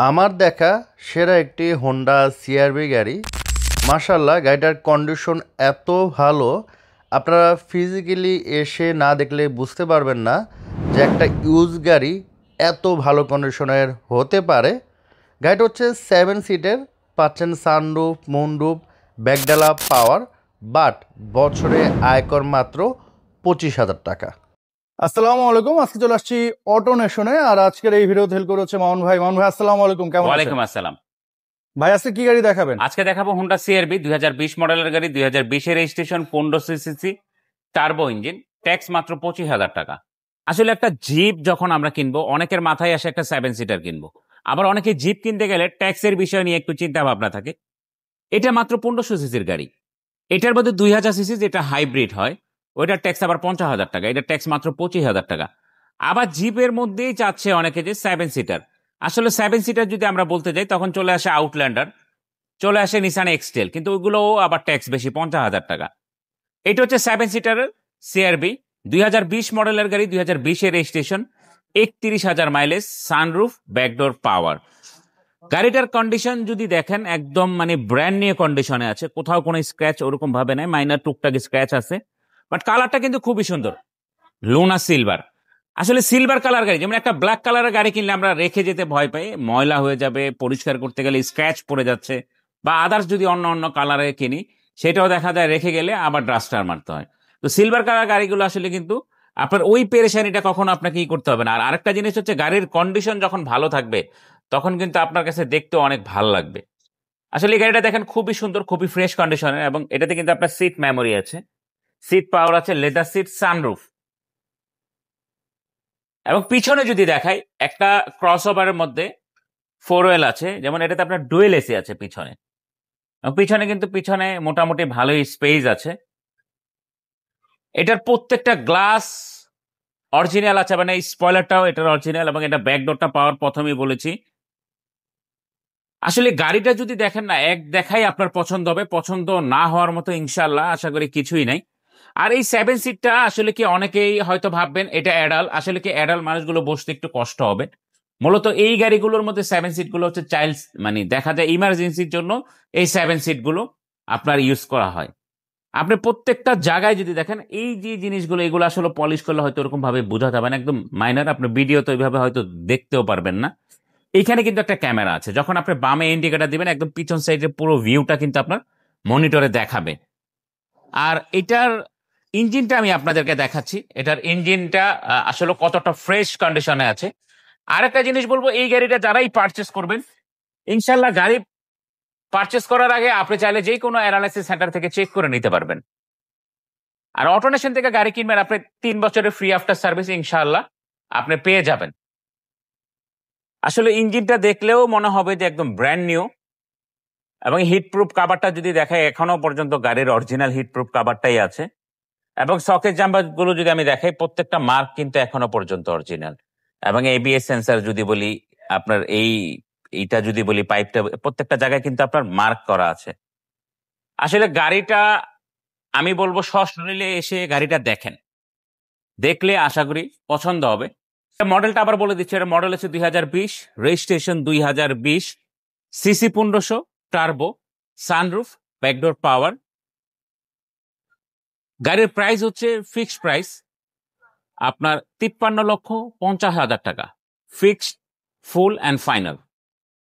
আমার দেখা সেরা একটি হোন্ডা সিআরভি গাড়ি। মাশাল্লাহ, গাড়িটার কন্ডিশন এত ভালো, আপনারা ফিজিক্যালি এসে না দেখলে বুঝতে পারবেন না যে একটা ইউজ গাড়ি এত ভালো কন্ডিশনের হতে পারে। গাড়িটা হচ্ছে 7 সিটের, পাচ্ছেন সানরুফ, মুনরুফ, ব্যাকডালা পাওয়ার, বাট বছরে আয়কর মাত্র 25,000 টাকা। আসসালামু আলাইকুম, আজকে চলে আসছি অটো নেশনে। আর আজকের এই ভিডিওতে হেল্প করে হচ্ছে মামুন ভাই। মামুন ভাই, আসসালামু আলাইকুম, কেমন আছেন? ওয়ালাইকুম আসসালাম। ভাই আজকে কি গাড়ি দেখাবেন? আজকে দেখাবো হোন্ডা সিআরভি 2020 মডেলের গাড়ি, 2020 এর registration, 1500 CC, turbo engine, tax মাত্র 25,000 টাকা। আসলে একটা জিপ যখন আমরা কিনবো, অনেকের মাথায় আসে একটা 7 সিটার কিনবো, আবার অনেকে জিপ কিনতে গেলে ট্যাক্সের বিষয় নিয়ে একটু চিন্তা ভাবনা থাকে। এটা মাত্র 1500 সিসির গাড়ি। এটার মধ্যে 2000 সিসি যেটা হাইব্রিড হয়, ওইটার ট্যাক্স আবার 50,000 টাকা, এটা ট্যাক্স মাত্র 25,000 টাকা। আবার জিপের মধ্যেই চাচ্ছে অনেকে যে 7 সিটার। আসলে 7 সিটার যদি আমরা বলতে যাই, তখন চলে আসে আউটল্যান্ডার, চলে আসে নিসান এক্সটেল, কিন্তু ওইগুলোও আবার ট্যাক্স বেশি, 50,000 টাকা। এটা হচ্ছে 7 সিটারের সিআরবি, 2020 মডেলের গাড়ি, 2020 এর রেজিস্ট্রেশন, 31,000 মাইলেজ, সানরুফ, ব্যাকডোর পাওয়ার। গাড়িটার কন্ডিশন যদি দেখেন, একদম মানে ব্র্যান্ড নিউ কন্ডিশনে আছে, কোথাও কোনো স্ক্র্যাচ ওরকম ভাবে নাই, মাইনার টুকটাক স্ক্র্যাচ আছে, বাট কালারটা কিন্তু খুবই সুন্দর, লুনা সিলভার। আসলে সিলভার কালার গাড়ি, যেমন একটা ব্ল্যাক কালারের গাড়ি কিনলে আমরা রেখে যেতে ভয় পাই, ময়লা হয়ে যাবে, পরিষ্কার করতে গেলে স্ক্র্যাচ পড়ে যাচ্ছে, বা আদার্স যদি অন্য অন্য কালারে কিনি, সেটাও দেখা যায় রেখে গেলে আবার ডাস্টার মারতে হয়। তো সিলভার কালার গাড়িগুলো আসলে কিন্তু আপনার ওই পেরেশানিটা কখনো আপনাকে ই করতে হবে না। আর আরেকটা জিনিস হচ্ছে, গাড়ির কন্ডিশন যখন ভালো থাকবে, তখন কিন্তু আপনার কাছে দেখতেও অনেক ভালো লাগবে। আসলে এই গাড়িটা দেখেন, খুবই সুন্দর, খুবই ফ্রেশ কন্ডিশনের, এবং এটাতে কিন্তু আপনার সিট মেমোরি আছে, সিট পাওয়ার আছে, লেদার সিট, সানরুফ। এবং পিছনে যদি দেখাই, একটা ক্রস ওভারের মধ্যে 4 হুইল আছে, যেমন এটাতে আপনার ডুয়েল এসি আছে পিছনে, এবং পিছনে কিন্তু পিছনে মোটামুটি ভালোই স্পেস আছে। এটার প্রত্যেকটা গ্লাস অরিজিনাল আছে, মানে এই স্পয়লারটাও এটার অরিজিনাল, এবং এটা ব্যাকডোরটা পাওয়ার প্রথমেই বলেছি। আসলে গাড়িটা যদি দেখেন না, এক দেখাই আপনার পছন্দ হবে, পছন্দ না হওয়ার মতো ইনশাল্লাহ আশা করি কিছুই নাই। আর এই 7 সিটটা আসলে কি, অনেকেই হয়তো ভাববেন এটা অ্যাডাল, আসলে কি অ্যাডাল মানুষগুলো বসতে একটু কষ্ট হবে। মূলত এই গাড়িগুলোর মধ্যে 7 সিটগুলো হচ্ছে চাইল্ড, মানে দেখা যায় ইমার্জেন্সির জন্য এই 7 সিটগুলো আপনার ইউজ করা হয়। আপনি প্রত্যেকটা জায়গায় যদি দেখেন, এই যে জিনিসগুলো, এগুলো আসলে পলিশ করলে হয়তো ওরকম ভাবে বোঝা যাবে না, একদম মাইনার, আপনার ভিডিও তো ওইভাবে হয়তো দেখতেও পারবেন না। এইখানে কিন্তু একটা ক্যামেরা আছে, যখন আপনি বামে ইন্ডিকেটর দিবেন, একদম পিছন সাইডের পুরো ভিউটা কিন্তু আপনার মনিটরে দেখাবে। আর এটার ইঞ্জিনটা আমি আপনাদেরকে দেখাচ্ছি, এটার ইঞ্জিনটা আসলে কতটা ফ্রেশ কন্ডিশনে আছে। আরেকটা জিনিস বলবো, এই গাড়িটা যারাই পারচেস করবেন, ইনশাল্লাহ গাড়ি পারচেস করার আগে আপনি চাইলে যে কোনো অ্যানালাইসিস সেন্টার থেকে চেক করে নিতে পারবেন। আর অটোনেশন থেকে গাড়ি কিনবেন, আপনি 3 বছরের ফ্রি আফটার সার্ভিস ইনশাল্লাহ আপনি পেয়ে যাবেন। আসলে ইঞ্জিনটা দেখলেও মনে হবে যে একদম ব্র্যান্ড নিউ। এবং হিটপ্রুফ কাভারটা যদি দেখায়, এখনো পর্যন্ত গাড়ির অরিজিনাল হিটপ্রুফ কাভারটাই আছে। এবং সকেট জাম্পার গুলো যদি আমি দেখাই, প্রত্যেকটা মার্ক কিন্তু এখনো পর্যন্ত অরিজিনাল। এবং এবিএস সেন্সার যদি বলি, আপনার এইটা যদি বলি, পাইপটা, প্রত্যেকটা জায়গায় কিন্তু আপনার মার্ক করা আছে। আসলে গাড়িটা আমি বলবো সশরীরে এসে গাড়িটা দেখেন, দেখলে আশা করি পছন্দ হবে। মডেলটা আবার বলে দিচ্ছি, এটা মডেল হচ্ছে 2020, registration 2020, CC 1500, turbo, sunroof, back door power. গাড়ির প্রাইস হচ্ছে ফিক্সড প্রাইস আপনার 53,50,000 টাকা, ফিক্সড, ফুল অ্যান্ড ফাইনাল।